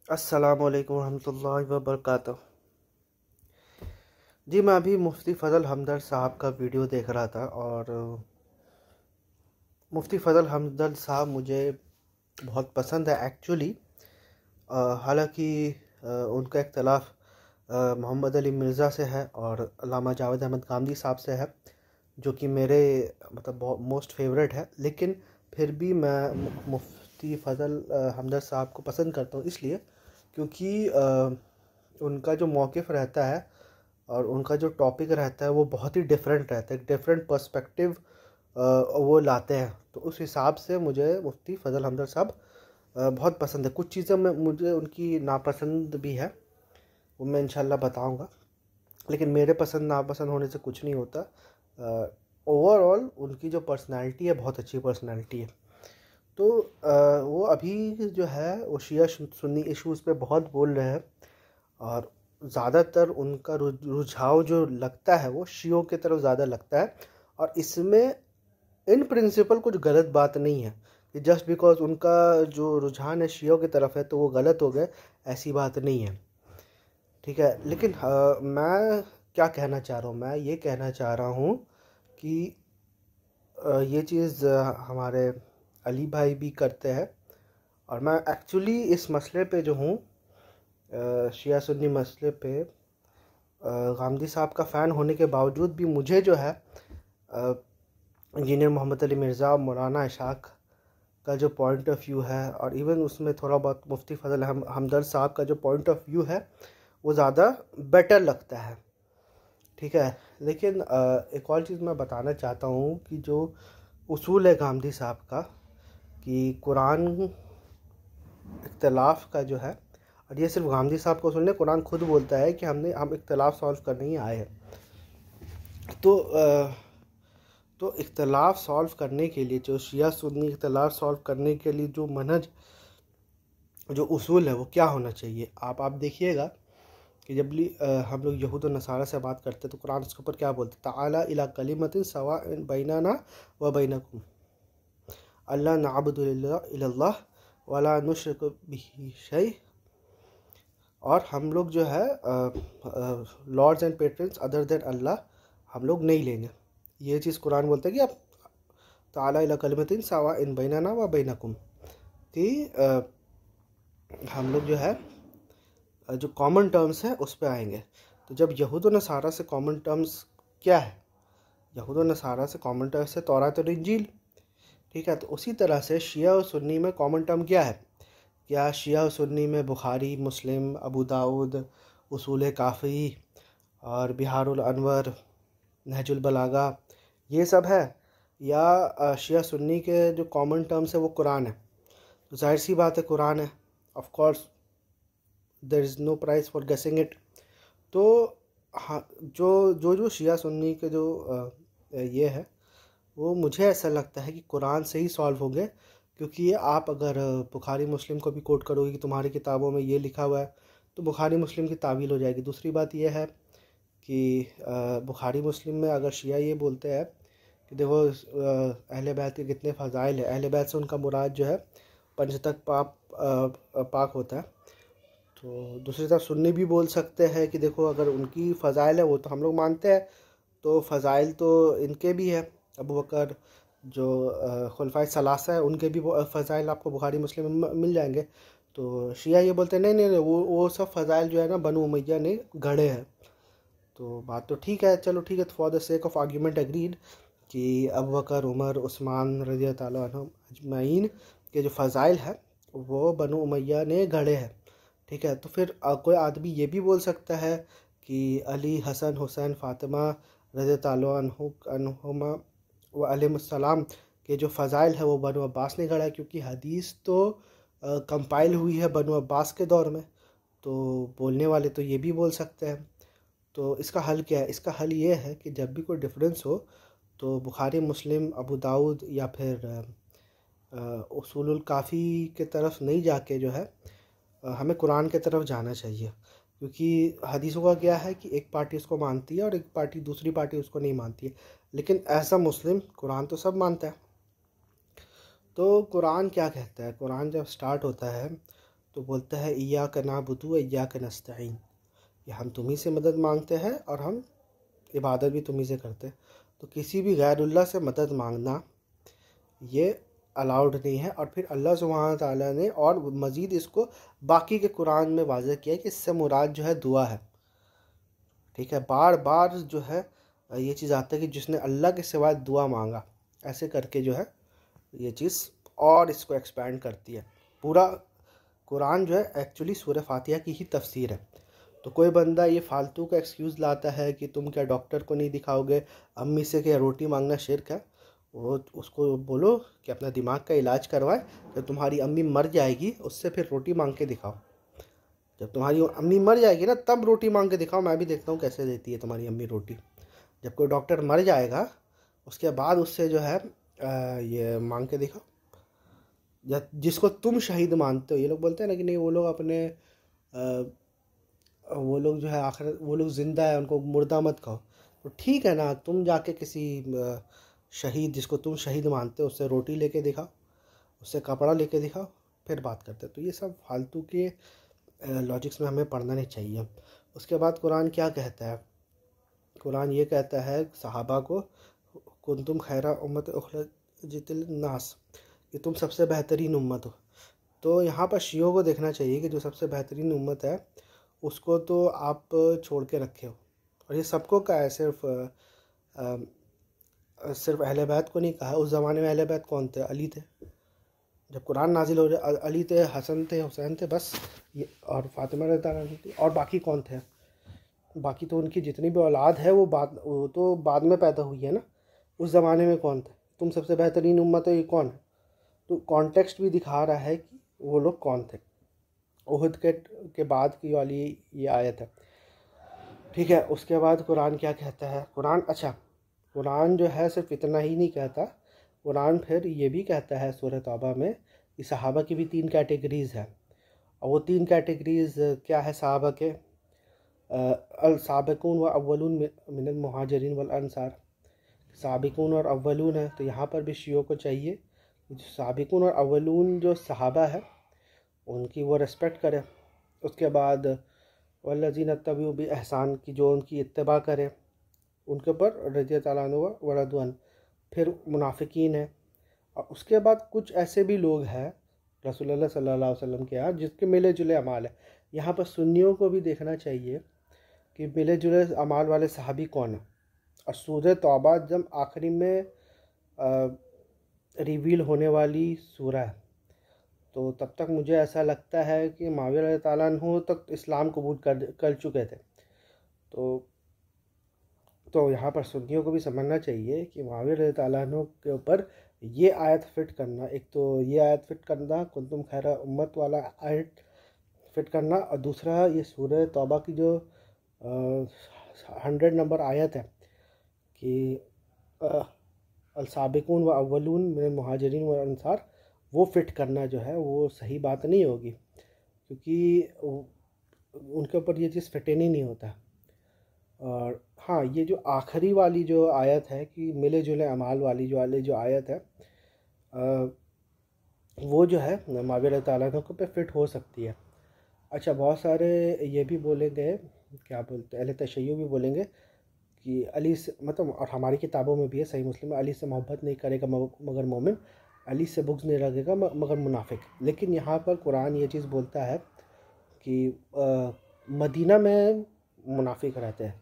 अस्सलामुअलैकुम रहमतुल्लाहि व बरकातुहू। जी, मैं अभी मुफ्ती फ़ज़ल हमदर्द साहब का वीडियो देख रहा था और मुफ्ती फ़ज़ल हमदर्द साहब मुझे बहुत पसंद है एक्चुअली। हालांकि उनका इख्तलाफ मोहम्मद अली मिर्ज़ा से है और अल्लामा जावेद अहमद गामदी साहब से है, जो कि मेरे मतलब मोस्ट फेवरेट है। लेकिन फिर भी मैं मुफ्ती फ़ज़ल हमदर्द साहब को पसंद करता हूँ, इसलिए क्योंकि उनका जो मौक़िफ़ रहता है और उनका जो टॉपिक रहता है वो बहुत ही डिफरेंट रहता है, एक डिफरेंट पर्सपेक्टिव वो लाते हैं। तो उस हिसाब से मुझे मुफ्ती फ़ज़ल हमदर्द साहब बहुत पसंद है। कुछ चीज़ें मुझे उनकी नापसंद भी है, वो मैं इंशाल्लाह बताऊंगा, लेकिन मेरे पसंद नापसंद होने से कुछ नहीं होता। ओवरऑल उनकी जो पर्सनैलिटी है बहुत अच्छी पर्सनैलिटी है। तो वो अभी जो है वो शिया सुन्नी इश्यूज़ पे बहुत बोल रहे हैं और ज़्यादातर उनका रुझाव जो लगता है वो शियों की तरफ ज़्यादा लगता है। और इसमें इन प्रिंसिपल कुछ गलत बात नहीं है कि जस्ट बिकॉज उनका जो रुझान है शियों की तरफ है तो वो गलत हो गए, ऐसी बात नहीं है, ठीक है। लेकिन मैं क्या कहना चाह रहा हूँ, मैं ये कहना चाह रहा हूँ कि ये चीज़ हमारे अली भाई भी करते हैं और मैं एक्चुअली इस मसले पे जो हूँ, शिया सुन्नी मसले पे गामदी साहब का फ़ैन होने के बावजूद भी मुझे जो है इंजीनियर मोहम्मद अली मिर्ज़ा और मौलाना इशाक का जो पॉइंट ऑफ व्यू है और इवन उसमें थोड़ा बहुत मुफ्ती फ़ज़ल हमदर्द साहब का जो पॉइंट ऑफ व्यू है वो ज़्यादा बेटर लगता है, ठीक है। लेकिन एक और चीज़ मैं बताना चाहता हूँ कि जो उसूल है गामदी साहब का कि कुरान इख्तलाफ का जो है, और ये सिर्फ गामदी साहब को सुनने, कुरान खुद बोलता है कि हम इख्तलाफ सॉल्व करने ही आए हैं। तो इख्तलाफ सॉल्व करने के लिए, जो शिया सुन्नी इख्तलाफ सॉल्व करने के लिए जो मनहज, जो उसूल है वो क्या होना चाहिए, आप देखिएगा कि जब भी हम लोग यहूद और नसारा से बात करते हैं तो कुरान उसके ऊपर क्या बोलते हैं, ताला इला कलिमतिन सवाइन बैनना व बैनकुम अल्ला नअबुदु इल्लल्लाह वला नुश्रिकु बिही शै। और हम लोग जो है lords and patrons other than Allah हम लोग नहीं लेंगे। ये चीज़ कुरान बोलता है कि आप ताला इला कलिमतिन सवाइन बैनना व बैनकुम, कि हम लोग जो है जो कॉमन टर्म्स है उस पर आएंगे। तो जब यहूद और नसारा से कॉमन टर्म्स क्या है, यहूद और नसारा से कॉमन टर्म्स है तौरात और इंजील, ठीक है। तो उसी तरह से शिया और सुन्नी में कॉमन टर्म क्या है, क्या शिया और सुन्नी में बुखारी, मुस्लिम, अबू दाऊद, उसूल काफ़ी और बिहारुल अनवर, नहजुल बलागा, ये सब है, या शिया सुन्नी के जो कॉमन टर्म्स है वो कुरान है। तो जाहिर सी बात है कुरान है, of course there is no price for guessing it. तो हाँ, जो शिया सुन्नी के जो ये है वो मुझे ऐसा लगता है कि कुरान से ही सॉल्व होंगे, क्योंकि ये आप अगर बुखारी मुस्लिम को भी कोट करोगे कि तुम्हारी किताबों में ये लिखा हुआ है तो बुखारी मुस्लिम की तावील हो जाएगी। दूसरी बात ये है कि बुखारी मुस्लिम में अगर शिया ये बोलते हैं कि देखो अहले बैत के कितने फ़ज़ाइल है, अहले बैत से उनका मुराद जो है पंचतक पाक होता है। तो दूसरी तरफ सुन्नी भी बोल सकते हैं कि देखो अगर उनकी फ़ज़ाइल है वो तो हम लोग मानते हैं, तो फ़ज़ाइल तो इनके भी है, अबू बकर जो खुलफाए सलासा है उनके भी फ़ज़ाइल आपको बुखारी मुस्लिम में मिल जाएंगे। तो शिया ये बोलते हैं नहीं नहीं नहीं, वो सब फ़ज़ाइल जो है ना बनु उमैया ने गढ़े हैं। तो बात तो ठीक है, चलो ठीक है, तो for the sake of argument agreed कि अबू बकर, उमर, उस्मान रज़ी अल्लाह अन्हुम अजमईन के जो फ़ज़ाइल है वो बनु उमैया ने गढ़े हैं, ठीक है। तो फिर कोई आदमी ये भी बोल सकता है कि अली, हसन, हुसैन, फ़ातिमा रज़ी अल्लाह अन्हुमा व अलैहिस्सलाम के जो फ़ज़ाइल है वो बनु अब्बास ने गढ़ा है, क्योंकि हदीस तो कंपाइल हुई है बनु अब्बास के दौर में। तो बोलने वाले तो ये भी बोल सकते हैं। तो इसका हल क्या है, इसका हल ये है कि जब भी कोई डिफरेंस हो तो बुखारी, मुस्लिम, अबू दाऊद या फिर उसूलुल काफ़ी के तरफ नहीं जाके जो है हमें कुरान के तरफ जाना चाहिए। क्योंकि हदीसों का क्या है कि एक पार्टी उसको मानती है और एक पार्टी, दूसरी पार्टी उसको नहीं मानती है, लेकिन ऐसा मुस्लिम कुरान तो सब मानता है। तो कुरान क्या कहता है, कुरान जब स्टार्ट होता है तो बोलता है इय्याका नअबुदु व इय्याका नस्तईन, कि हम तुम्ही से मदद मांगते हैं और हम इबादत भी तुम्ही से करते हैं। तो किसी भी गैरुल्लाह से मदद मांगना ये अलाउड नहीं है। और फिर अल्लाह सुब्हानहू व तआला ने और मज़ीद इसको बाकी के कुरान में वाज़ह किया है कि इससे मुराद जो है दुआ है। ठीक है, बार बार जो है ये चीज़ आता है कि जिसने अल्लाह के सिवाय दुआ मांगा, ऐसे करके जो है ये चीज़ और इसको एक्सपेंड करती है। पूरा कुरान जो है एक्चुअली सूरह फातिहा की ही तफसीर है। तो कोई बंदा ये फालतू का एक्सक्यूज़ लाता है कि तुम क्या डॉक्टर को नहीं दिखाओगे, अम्मी से क्या रोटी मांगना शिर्क है, वो उसको बोलो कि अपना दिमाग का इलाज करवाए। जब तुम्हारी अम्मी मर जाएगी उससे फिर रोटी मांग के दिखाओ। जब तुम्हारी अम्मी मर जाएगी ना तब रोटी मांग के दिखाओ, मैं भी देखता हूँ कैसे देती है तुम्हारी अम्मी रोटी। जब कोई डॉक्टर मर जाएगा उसके बाद उससे जो है ये मांग के दिखाओ। या जिसको तुम शहीद मानते हो, ये लोग बोलते हैं ना कि नहीं वो लोग अपने वो लोग जो है आखिर वो लोग ज़िंदा है, उनको मुर्दा मत कहो। तो ठीक है ना, तुम जाके किसी शहीद जिसको तुम शहीद मानते हो उससे रोटी लेके दिखाओ, उससे कपड़ा लेके दिखाओ, फिर बात करते हैं। तो ये सब फालतू के लॉजिक्स में हमें पढ़ना नहीं चाहिए। उसके बाद कुरान क्या कहता है? कुरान ये कहता है सहाबा को, कुंतुम खैरा उम्मत उखरिजत लिन्नास, कि तुम सबसे बेहतरीन उम्मत हो। तो यहाँ पर शियों को देखना चाहिए कि जो सबसे बेहतरीन उम्मत है उसको तो आप छोड़ के रखे हो। और ये सबको कहा है, सिर्फ अहले बैत को नहीं कहा। उस ज़माने में अहले बैत कौन थे? अली थे। जब कुरान नाजिल हो रहे अली थे, हसन थे, हुसैन थे, बस ये, और फातिमा रज़ियल्लाहु अन्हा थी। और बाकी कौन थे? बाकी तो उनकी जितनी भी औलाद है वो तो बाद में पैदा हुई है ना। उस ज़माने में कौन थे? तुम सबसे बेहतरीन उम्मत हो, ये कौन है? तो कॉन्टेक्स्ट भी दिखा रहा है कि वो लोग कौन थे। उहद के बाद की वाली ये आयत है। ठीक है, उसके बाद कुरान क्या कहता है? कुरान जो है सिर्फ इतना ही नहीं कहता, कुरान फिर ये भी कहता है सूरह तौबा में कि सहाबा की भी 3 कैटेगरीज़ है। और वो 3 कैटेगरीज़ क्या है सहाबा के? अल-साबिकून व अव्वलून मिनल मुहाजिरीन वल अंसार। साबिकून और अव्वलून है, तो यहाँ पर भी शियों को चाहिए जो साबिकून और अव्वलून जो सहाबा है उनकी वो रिस्पेक्ट करे। उसके बाद वल्लज़ीना तबऊ बि एहसान की, जो उनकी इत्तिबा करे उनके ऊपर रज़ियल्लाहु अन्हु व रज़वान। फिर मुनाफिकीन है। और उसके बाद कुछ ऐसे भी लोग हैं रसूलुल्लाह सल्लल्लाहु अलैहि वसल्लम के यहाँ जिसके मिले जुले अमाल है। यहाँ पर सुन्नियों को भी देखना चाहिए कि मिले जुले अमाल वाले सहाबी कौन है। और सूरह तौबा जब आखिरी में रिवील होने वाली सूरह है, तो तब तक मुझे ऐसा लगता है कि मुआविया रज़ी अल्लाह अन्हु तक इस्लाम कबूल कर चुके थे। तो यहाँ पर सुन्नियों को भी समझना चाहिए कि मुआविया रज़ी अल्लाह अन्हु के ऊपर ये आयत फिट करना, एक तो ये आयत फिट करना कुंतुम खैरा उम्मत वाला आयत फिट करना, और दूसरा ये सूरह तौबा की जो 100 नंबर आयत है कि अल-साबिकून व अव्वलून मिनल मुहाजिरीन व अंसार, वो फिट करना जो है वो सही बात नहीं होगी, क्योंकि उनके ऊपर ये चीज़ फिट नहीं होता। और हाँ, ये जो आखिरी वाली जो आयत है कि मिले जुले अमाल वाली जो आयत है, वो जो है मुआविया रज़ी अल्लाह अन्हु पे फिट हो सकती है। अच्छा, बहुत सारे ये भी बोलेंगे, क्या बोलते हैं, अहले तशय्युअ भी बोलेंगे कि अली से मतलब, और हमारी किताबों में भी है सही मुस्लिम में, अली से मोहब्बत नहीं करेगा मगर मोमिन, अली से बुग़्ज़ नहीं रखेगा मगर मुनाफिक। लेकिन यहाँ पर कुरान ये चीज़ बोलता है कि मदीना में मुनाफिक रहते हैं।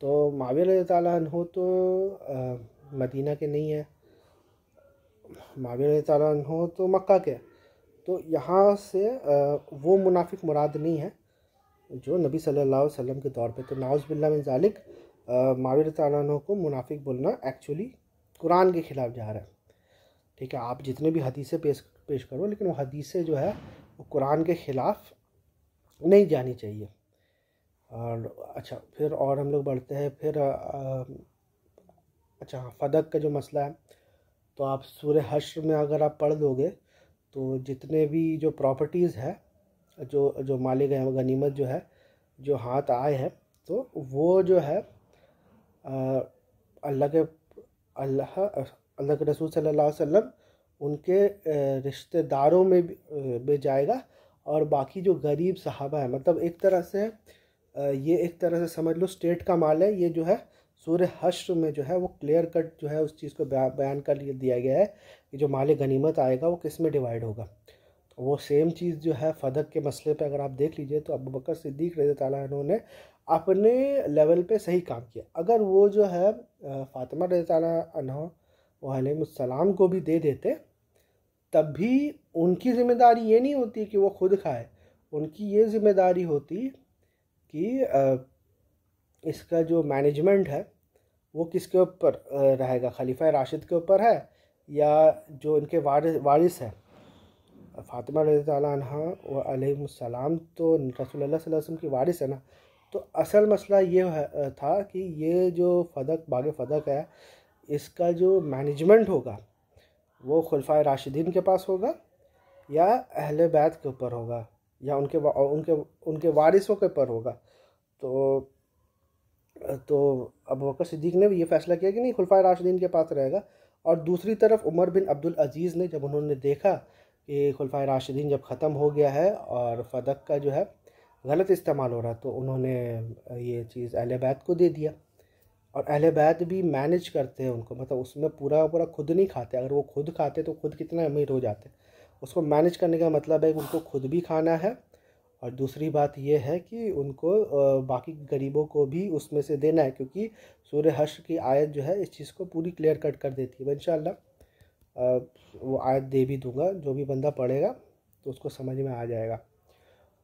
तो मुआविया रज़ी अल्लाह अन्हु तो मदीना के नहीं है, मुआविया रज़ी अल्लाह अन्हु तो मक्का के। तो यहाँ से वो मुनाफिक मुराद नहीं है जो नबी सल्लल्लाहु अलैहि वसल्लम के दौर पे। तो नाउज़ बिल्लाह मिन ज़ालिक मुआविया रज़ी अल्लाह अन्हु को मुनाफिक बोलना एक्चुअली कुरान के ख़िलाफ़ जा रहा है। ठीक है, आप जितने भी हदीसें पेश करो, लेकिन वो हदीसें जो है वो कुरान के ख़िलाफ़ नहीं जानी चाहिए। और अच्छा, फिर और हम लोग बढ़ते हैं। फिर अच्छा हाँ, फ़दक का जो मसला है, तो आप सूरह हश्र में अगर आप पढ़ लोगे तो जितने भी जो प्रॉपर्टीज़ है, जो माले गनीमत जो है, जो हाथ आए हैं, तो वो जो है अल्लाह के रसूल सल्लल्लाहु अलैहि वसल्लम उनके रिश्तेदारों में जाएगा, और बाकी जो गरीब सहाबा है, मतलब एक तरह से ये एक तरह से समझ लो स्टेट का माल है। ये जो है सूरह हश्र में जो है वो क्लियर कट जो है उस चीज़ को बयान कर दिया गया है कि जो माल गनीमत आएगा वो किस में डिवाइड होगा। तो वो सेम चीज़ जो है फ़दक के मसले पे अगर आप देख लीजिए तो अबू बकर सिद्दीक़ रज़ी अल्लाह अन्हु ने अपने लेवल पे सही काम किया। अगर वो जो है फ़ातिमा रज़ी अल्लाह अन्हा अलैहिस्सलाम को भी दे देते तब भी उनकी ज़िम्मेदारी ये नहीं होती कि वो खुद खाए, उनकी ये ज़िम्मेदारी होती कि इसका जो मैनेजमेंट है वो किसके ऊपर रहेगा, खलीफा राशिद के ऊपर है या जो इनके वारिस है। फ़ातिमा रज़ियल्लाहु अन्हा अलैहिस्सलाम तो रसूलुल्लाह सल्लल्लाहु अलैहि वसल्लम की वारिस है ना। तो असल मसला ये था कि ये जो फ़दक बाग फ़दक है इसका जो मैनेजमेंट होगा वो खुलफाए राशिदीन के पास होगा या अहले बैत के ऊपर होगा या उनके वारिसों के ऊपर होगा। तो अबू बकर सिद्दीक़ ने भी ये फ़ैसला किया कि नहीं, खुलफाए राशिदीन के पास रहेगा। और दूसरी तरफ उमर बिन अब्दुल अज़ीज़ ने जब उन्होंने देखा कि खुलफाए राशिदीन जब ख़त्म हो गया है और फ़दक का जो है गलत इस्तेमाल हो रहा, तो उन्होंने ये चीज़ अहले बैत को दे दिया। और अहले बैत भी मैनेज करते हैं उनको, मतलब उसमें पूरा पूरा खुद नहीं खाते। अगर वो खुद खाते तो खुद कितना अमीर हो जाते। उसको मैनेज करने का मतलब है कि उनको खुद भी खाना है और दूसरी बात यह है कि उनको बाकी गरीबों को भी उसमें से देना है, क्योंकि सूरह हश्र की आयत जो है इस चीज़ को पूरी क्लियर कट कर देती है। इंशाअल्लाह वो आयत दे भी दूंगा, जो भी बंदा पढ़ेगा तो उसको समझ में आ जाएगा।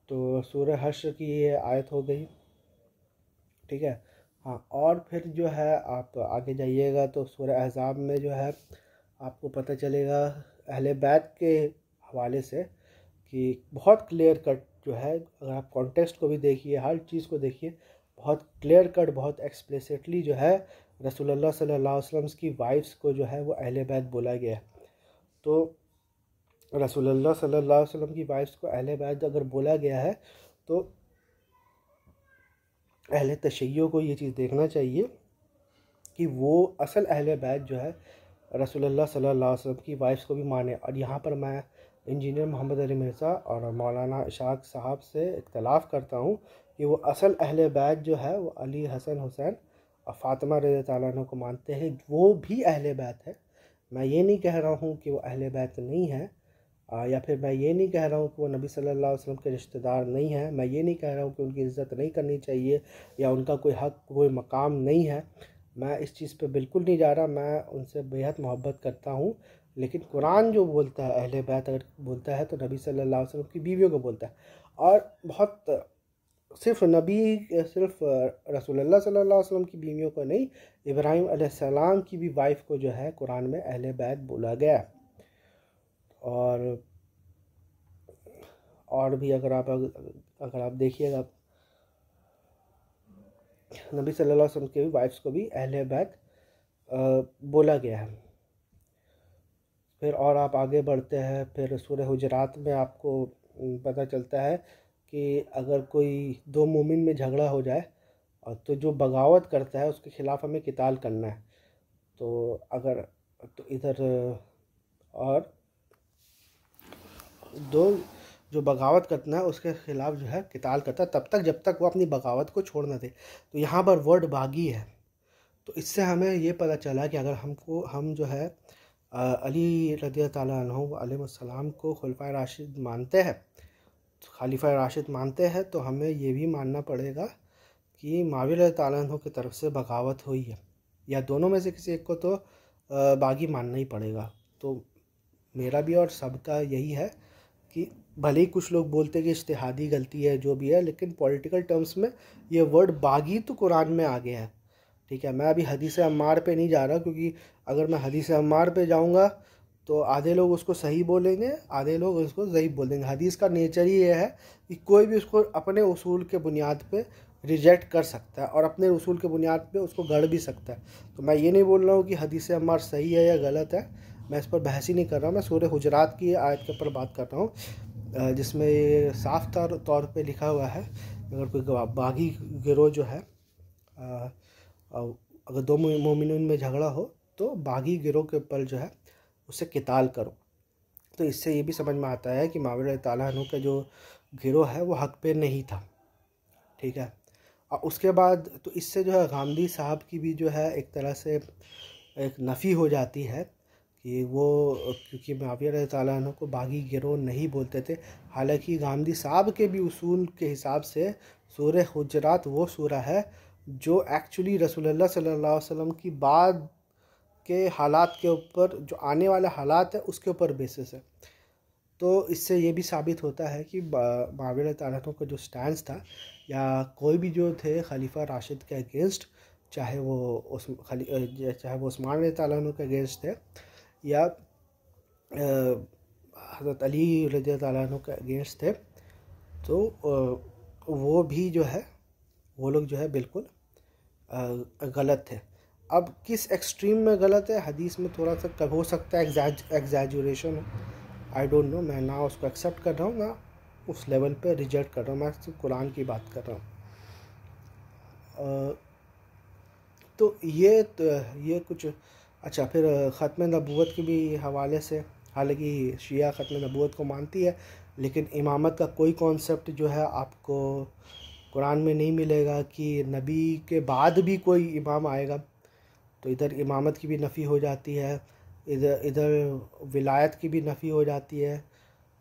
तो सूरह हश्र की ये आयत हो गई, ठीक है। हाँ, और फिर जो है आप आगे जाइएगा तो सूरह अहज़ाब में जो है आपको पता चलेगा अहले बैत के हवाले से कि बहुत क्लियर कट जो है, अगर आप कॉन्टेक्स्ट को भी देखिए, हर चीज़ को देखिए, बहुत क्लियर कट बहुत एक्सप्लिसिटली जो है रसूलुल्लाह सल्लल्लाहु अलैहि वसल्लम की वाइफ्स को जो है वो अहले बैत बोला गया है। तो रसूलुल्लाह सल्लल्लाहु अलैहि वसल्लम की वाइफ्स को अहले बैत अगर बोला गया है तो अहले तशय्यो को ये चीज़ देखना चाहिए कि वो असल अहले बैत जो है रसूलुल्लाह सल्लल्लाहु अलैहि वसल्लम की वाइफ्स को भी माने। और यहाँ पर मैं इंजीनियर मोहम्मद अली मिर्ज़ा और मौलाना इशाक साहब से इख्तलाफ़ करता हूँ कि वो असल अहले बैत जो है वो अली हसन हुसैन और फ़ातिमा रज़ियल्लाहु अन्हा को मानते हैं, वो भी अहले बैत है। मैं ये नहीं कह रहा हूँ कि वो अहले बैत नहीं है, या फिर मैं ये नहीं कह रहा हूँ कि वो नबी सल्लल्लाहु अलैहि वसल्लम के रिश्तेदार नहीं हैं। मैं ये नहीं कह रहा हूँ कि उनकी इज़्ज़त नहीं करनी चाहिए या उनका कोई हक़ कोई मकाम नहीं है। मैं इस चीज़ पे बिल्कुल नहीं जा रहा, मैं उनसे बेहद मोहब्बत करता हूँ। लेकिन कुरान जो बोलता है अहले बैत अगर बोलता है तो नबी सल्लल्लाहु अलैहि वसल्लम की बीवियों को बोलता है। और बहुत सिर्फ रसूलुल्लाह सल्लल्लाहु अलैहि वसल्लम की बीवियों को नहीं, इब्राहीम अलैहिस्सलाम की भी वाइफ को जो है कुरान में अहले बैत बोला गया। और भी अगर आप देखिएगा नबी सल्लल्लाहु अलैहि वसल्लम के भी वाइफ्स को भी अहले बैत बोला गया है। फिर और आप आगे बढ़ते हैं, फिर सूरह हुजरात में आपको पता चलता है कि अगर कोई दो मोमिन में झगड़ा हो जाए और तो जो बगावत करता है उसके ख़िलाफ़ हमें क़िताल करना है। तो अगर तो इधर और दो जो बगावत करना है उसके ख़िलाफ़ जो है क़िताल करता है तब तक जब तक वो अपनी बगावत को छोड़ न दे। तो यहाँ पर वर्ड बागी है। तो इससे हमें ये पता चला कि अगर हम जो है अली रज़ियल्लाहु अन्हु अलैहिस्सलाम को खुलफाए राशिद मानते हैं, खलीफा राशिद मानते हैं, तो हमें ये भी मानना पड़ेगा कि माविया रज़ियल्लाहु अन्हु की तरफ से बगावत हुई है, या दोनों में से किसी एक को तो बागी मानना ही पड़ेगा। तो मेरा भी और सबका यही है कि भले ही कुछ लोग बोलते हैं कि इज्तिहादी गलती है जो भी है, लेकिन पॉलिटिकल टर्म्स में ये वर्ड बागी तो कुरान में आ गया है, ठीक है। मैं अभी हदीस अम्मार पे नहीं जा रहा, क्योंकि अगर मैं हदीस अम्मार पे जाऊंगा तो आधे लोग उसको सही बोलेंगे, आधे लोग उसको ज़ईफ़ बोलेंगे। हदीस का नेचर ही ये है कि कोई भी उसको अपने उसूल के बुनियाद पे रिजेक्ट कर सकता है और अपने उसूल के बुनियाद पे उसको गढ़ भी सकता है। तो मैं ये नहीं बोल रहा हूँ कि हदीस अम्मार सही है या गलत है, मैं इस पर बहस ही नहीं कर रहा हूँ। मैं सूरह हुजरात की आयत के ऊपर बात कर रहा हूँ, जिसमें ये साफ तौर पे लिखा हुआ है अगर कोई बागी गिरोह जो है अगर दो मोमिन में झगड़ा हो तो बागी गिरोह के ऊपर जो है उससे क़िताल करो। तो इससे ये भी समझ में आता है कि माविया रज़ी अल्लाह अन्हु का जो गिरोह है वो हक़ पे नहीं था, ठीक है। और उसके बाद तो इससे जो है गामदी साहब की भी जो है एक तरह से एक नफ़ी हो जाती है कि वो, क्योंकि माविया रज़ी अल्लाह अन्हु को बागी गिरोह नहीं बोलते थे। हालांकि गामदी साहब के भी उसूल के हिसाब से सूरह हुजरात वो सूरह है जो एक्चुअली रसूलुल्लाह सल्लल्लाहु अलैहि वसल्लम की बाद के हालात के ऊपर, जो आने वाले हालात है उसके ऊपर बेसिस है। तो इससे ये भी साबित होता है कि माविया रज़ी अल्लाह अन्हु का जो स्टैंड था, या कोई भी जो थे खलीफा राशिद के अगेंस्ट, चाहे वो उस्मान रज़ी अल्लाह अन्हु के अगेंस्ट थे या हज़रत अली रज़ी अल्लाह अन्हु के अगेंस्ट थे, तो वो भी जो है वो लोग जो है बिल्कुल गलत थे। अब किस एक्सट्रीम में गलत है, हदीस में थोड़ा सा हो सकता है एग्जैजुरेशन हो, आई डोंट नो। मैं ना उसको एक्सेप्ट कर रहा हूँ ना उस लेवल पे रिजेक्ट कर रहा हूँ, मैं सिर्फ कुरान की बात कर रहा हूँ। तो ये कुछ अच्छा। फिर ख़त्म नबूवत के भी हवाले से, हालांकि शिया ख़त्म नबूवत को मानती है, लेकिन इमामत का कोई कॉन्सेप्ट जो है आपको कुरान में नहीं मिलेगा कि नबी के बाद भी कोई इमाम आएगा। तो इधर इमामत की भी नफ़ी हो जाती है, इधर विलायत की भी नफ़ी हो जाती है,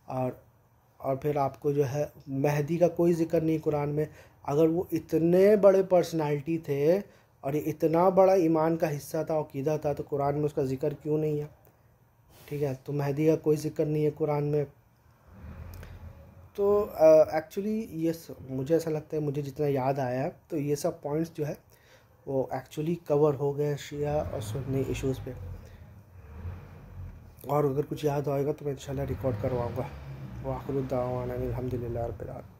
और फिर आपको जो है महदी का कोई ज़िक्र नहीं कुरान में। अगर वो इतने बड़े पर्सनालिटी थे और ये इतना बड़ा ईमान का हिस्सा था, अक़ीदा था, तो कुरान में उसका ज़िक्र क्यों नहीं है, ठीक है। तो महदी का कोई ज़िक्र नहीं है कुरान में। तो एक्चुअली ये मुझे ऐसा लगता है, मुझे जितना याद आया है, तो ये सब पॉइंट्स जो है वो एक्चुअली कवर हो गए शिया और सुन्नी इश्यूज़ पे। और अगर कुछ याद आएगा तो मैं इंशाल्लाह रिकॉर्ड करवाऊँगा। व आखिरु दावाना अनिल हम्दुलिल्लाहि रब्बिल आलमीन।